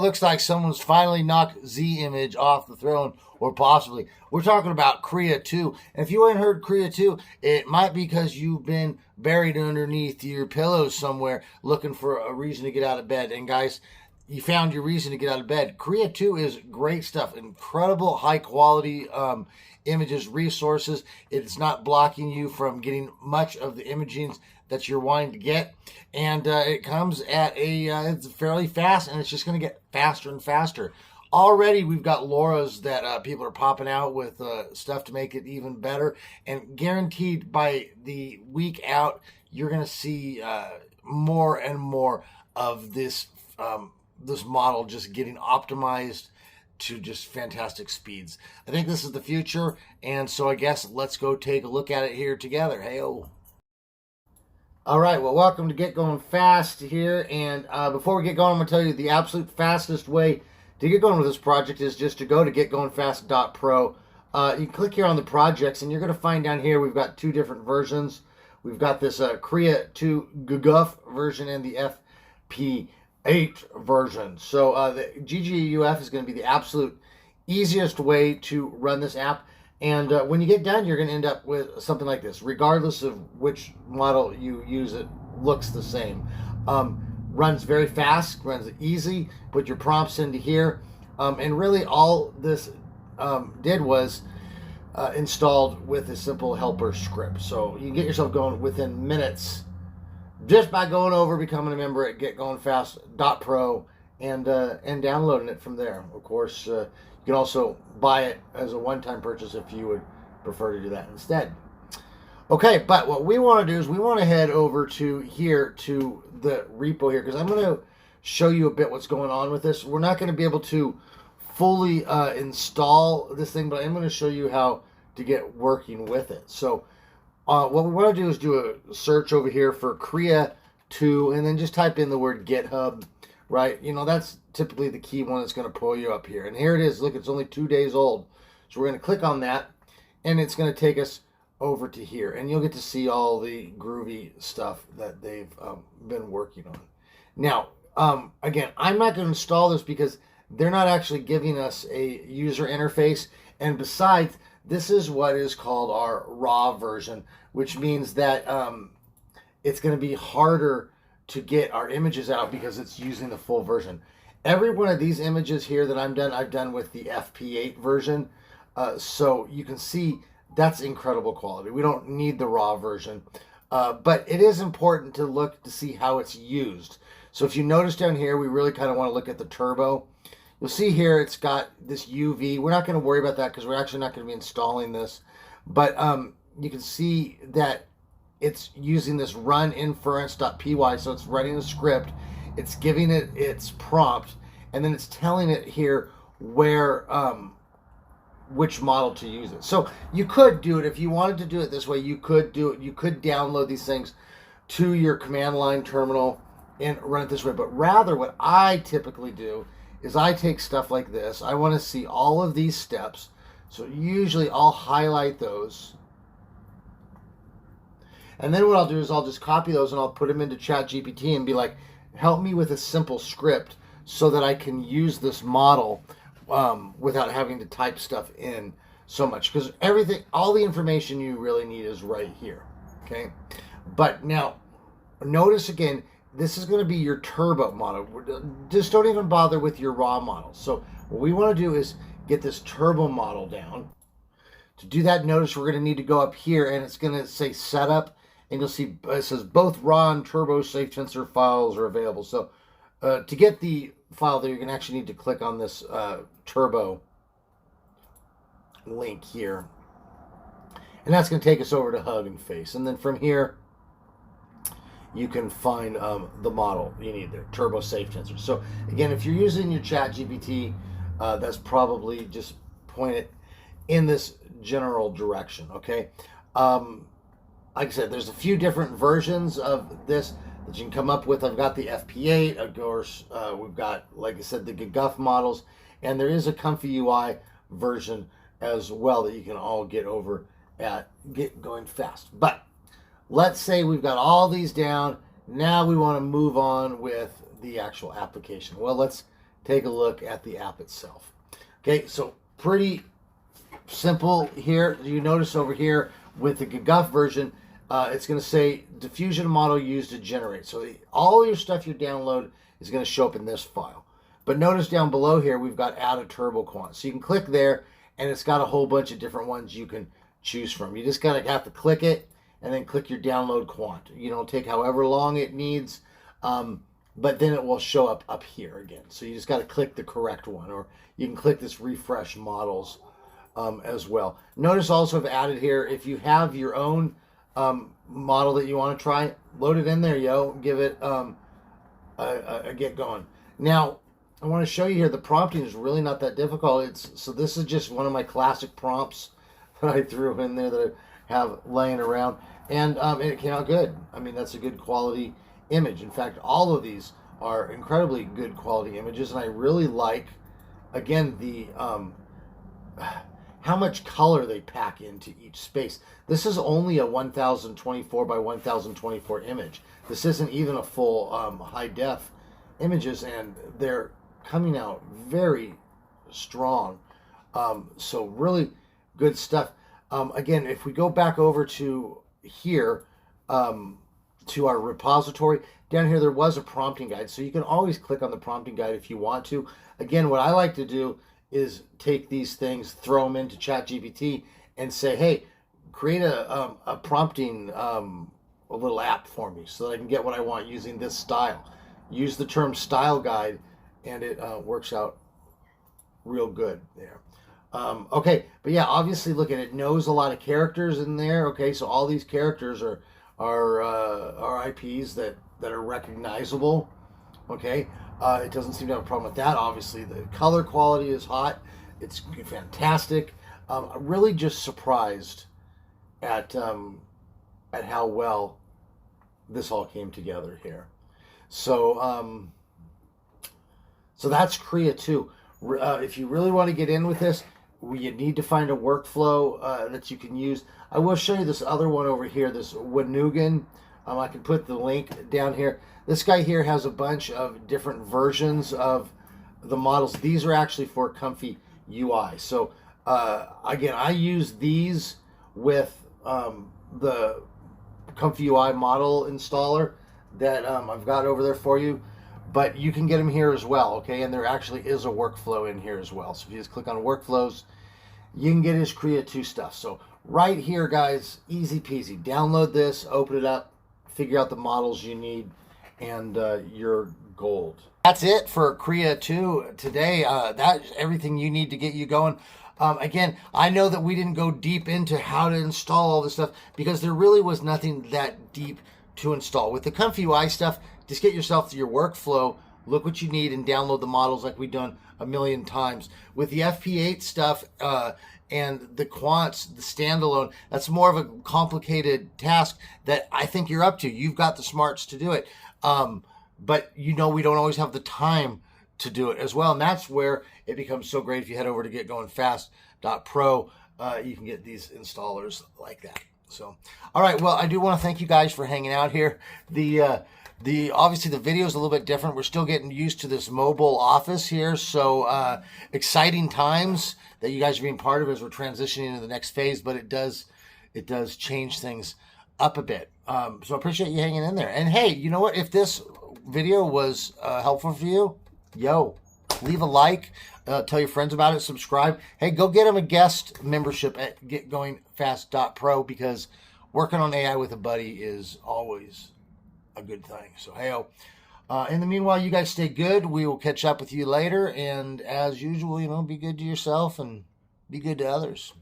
looks like someone's finally knocked Z image off the throne, or possibly. We're talking about Krea 2. And if you ain't heard Krea 2, it might be because you've been buried underneath your pillows somewhere looking for a reason to get out of bed. And guys, you found your reason to get out of bed. Krea 2 is great stuff. Incredible high quality images, resources. It's not blocking you from getting much of the imaging that you're wanting to get. And it comes at it's fairly fast, and it's just going to get faster and faster. Already we've got LoRa's that people are popping out with stuff to make it even better. And guaranteed by the week out, you're going to see more and more of this this model just getting optimized to just fantastic speeds. I think this is the future, and so I guess let's go take a look at it here together. Hey-o. All right, well, welcome to Get Going Fast here, and before we get going, I'm going to tell you the absolute fastest way to get going with this project is just to go to getgoingfast.pro. You can click here on the projects, and you're going to find down here we've got two different versions. We've got this Krea 2 GGUF version and the FP8 version. So the GGUF is going to be the absolute easiest way to run this app. And when you get done, you're going to end up with something like this. Regardless of which model you use, it looks the same. Runs very fast, runs easy. Put your prompts into here. And really all this did was installed with a simple helper script. So you can get yourself going within minutes just by going over, becoming a member at getgoingfast.pro and downloading it from there. Of course, you can also buy it as a one-time purchase if you would prefer to do that instead. Okay, but what we want to do is we want to head over to here to the repo here, because I'm going to show you a bit what's going on with this. We're not going to be able to fully install this thing, but I'm going to show you how to get working with it. So what we want to do is do a search over here for Krea 2, and then just type in the word GitHub, right? You know, that's typically the key one that's going to pull you up here. And here it is. Look, it's only 2 days old. So we're going to click on that, and it's going to take us over to here. And you'll get to see all the groovy stuff that they've been working on. Now, again, I'm not going to install this because they're not actually giving us a user interface. And besides, this is what is called our raw version, which means that it's going to be harder to get our images out because it's using the full version. Every one of these images here that I've done with the FP8 version. So you can see that's incredible quality. We don't need the raw version, but it is important to look to see how it's used. So if you notice down here, we really kind of want to look at the turbo. You'll see here it's got this UV. We're not going to worry about that because we're actually not going to be installing this. But you can see that it's using this run inference.py. So it's writing a script. It's giving it its prompt. And then it's telling it here where which model to use it. So you could do it if you wanted to do it this way. You could do it. You could download these things to your command line terminal and run it this way. But rather, what I typically do is I take stuff like this. I want to see all of these steps. So usually I'll highlight those. And then what I'll do is I'll just copy those and I'll put them into ChatGPT and be like, help me with a simple script so that I can use this model without having to type stuff in so much. Because everything, all the information you really need is right here. Okay. But now, notice again, this is going to be your turbo model. Just don't even bother with your raw model. So what we want to do is get this turbo model down. To do that, notice we're going to need to go up here, and it's going to say setup, and you'll see it says both raw and turbo safe tensor files are available. So to get the file there, you're going to actually need to click on this turbo link here, and that's going to take us over to Hugging Face. And then from here, you can find the model you need there, turbo safe tensor. So again, if you're using your ChatGPT, that's probably just point it in this general direction. Okay. Like I said, there's a few different versions of this that you can come up with. I've got the FP8, of course. We've got, like I said, the GGUF models, and there is a Comfy UI version as well that you can all get over at Get Going Fast. But let's say we've got all these down. Now we want to move on with the actual application. Well, let's take a look at the app itself. Okay, so pretty simple here. You notice over here with the GGUF version, it's going to say diffusion model used to generate. So all your stuff you download is going to show up in this file. But notice down below here, we've got add a turbo quant. So you can click there, and it's got a whole bunch of different ones you can choose from. You just got to have to click it, and then click your download quant. You know, take however long it needs, but then it will show up here again. So you just got to click the correct one, or you can click this refresh models as well. Notice also I've added here, if you have your own model that you want to try, load it in there, yo. Give it a get going. Now, I want to show you here, the prompting is really not that difficult. So this is just one of my classic prompts that I threw in there that I have laying around, and it came out good. I mean, that's a good quality image. In fact, all of these are incredibly good quality images, and I really like, again, the how much color they pack into each space. This is only a 1024 by 1024 image. This isn't even a full high def images, and they're coming out very strong. So really good stuff. Again, if we go back over to here, to our repository, down here there was a prompting guide, so you can always click on the prompting guide if you want to. Again, what I like to do is take these things, throw them into ChatGPT, and say, hey, create a prompting a little app for me so that I can get what I want using this style. Use the term style guide, and it works out real good there. Okay, but yeah, obviously, look at it. Knows a lot of characters in there. Okay, so all these characters are IPs that are recognizable. Okay, it doesn't seem to have a problem with that. Obviously, the color quality is hot. It's fantastic. I'm really just surprised at how well this all came together here. So so that's Krea 2. If you really want to get in with this, you need to find a workflow that you can use. I will show you this other one over here, this Wanugan. I can put the link down here. This guy here has a bunch of different versions of the models. These are actually for Comfy UI. So again, I use these with the Comfy UI model installer that I've got over there for you. But you can get them here as well, okay? And there actually is a workflow in here as well. So if you just click on workflows, you can get his Krea 2 stuff. So right here, guys, easy peasy. Download this, open it up, figure out the models you need, and you're gold. That's it for Krea 2 today. That's everything you need to get you going. Again, I know that we didn't go deep into how to install all this stuff because there really was nothing that deep to install. With the Comfy UI stuff, just get yourself to your workflow, look what you need, and download the models like we've done a million times. With the FP8 stuff and the quants, the standalone, that's more of a complicated task that I think you're up to. You've got the smarts to do it. But you know we don't always have the time to do it as well. And that's where it becomes so great. If you head over to getgoingfast.pro, you can get these installers like that. So, all right. Well, I do want to thank you guys for hanging out here. Obviously the video is a little bit different. We're still getting used to this mobile office here. So exciting times that you guys are being part of as we're transitioning into the next phase, but it does change things up a bit. So I appreciate you hanging in there. And hey, you know what? If this video was helpful for you, leave a like, tell your friends about it, subscribe. Hey, go get them a guest membership at getgoingfast.pro because working on AI with a buddy is always a good thing. So, hey, in the meanwhile, you guys stay good. We will catch up with you later. And as usual, be good to yourself and be good to others.